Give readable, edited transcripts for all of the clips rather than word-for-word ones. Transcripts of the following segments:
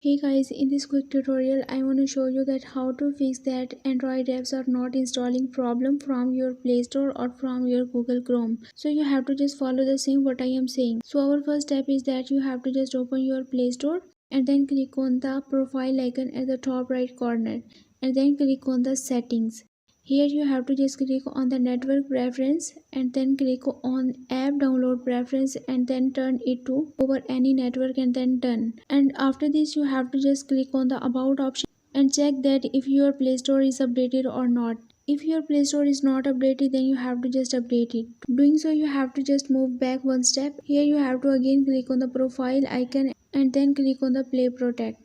Hey guys, in this quick tutorial I want to show you that how to fix that Android apps are not installing problem from your Play Store or from your Google Chrome. So you have to just follow the same what I am saying. So our first step is that you have to just open your Play Store and then click on the profile icon at the top right corner and then click on the settings. Here you have to just click on the network preference and then click on app download preference and then turn it to over any network and then done. And after this you have to just click on the about option and check that if your Play Store is updated or not. If your Play Store is not updated, then you have to just update it. Doing so, you have to just move back one step. Here you have to again click on the profile icon and then click on the Play Protect.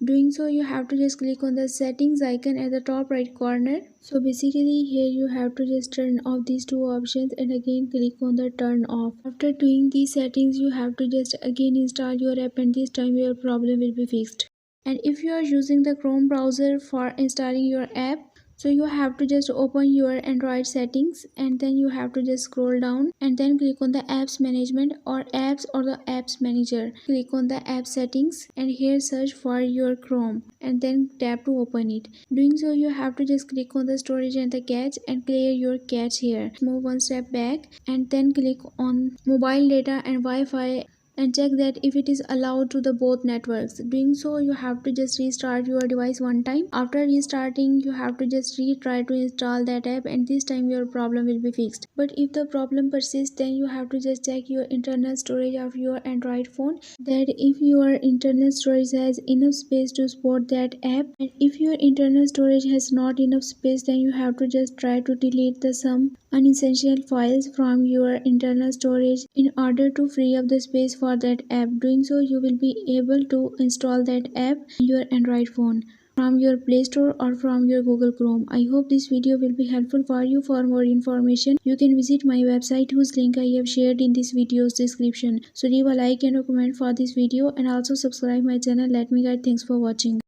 Doing so, you have to just click on the settings icon at the top right corner. So basically here you have to just turn off these two options and again click on the turn off. After doing these settings, you have to just again install your app and this time your problem will be fixed. And if you are using the Chrome browser for installing your app, so you have to just open your Android settings and then you have to just scroll down and then click on the apps management or apps or the apps manager. Click on the app settings and here search for your Chrome and then tap to open it. Doing so, you have to just click on the storage and the cache and clear your cache here. Move one step back and then click on mobile data and Wi-Fi and check that if it is allowed to the both networks. Doing so, you have to just restart your device one time. After restarting, you have to just retry to install that app and this time your problem will be fixed. But if the problem persists, then you have to just check your internal storage of your Android phone, that if your internal storage has enough space to support that app, and if your internal storage has not enough space, then you have to just try to delete the some unessential files from your internal storage in order to free up the space for that app. Doing so, you will be able to install that app in your Android phone from your Play Store or from your Google Chrome. I hope this video will be helpful for you. For more information, you can visit my website whose link I have shared in this video's description. So leave a like and a comment for this video and also subscribe my channel. Let me guide. Thanks for watching.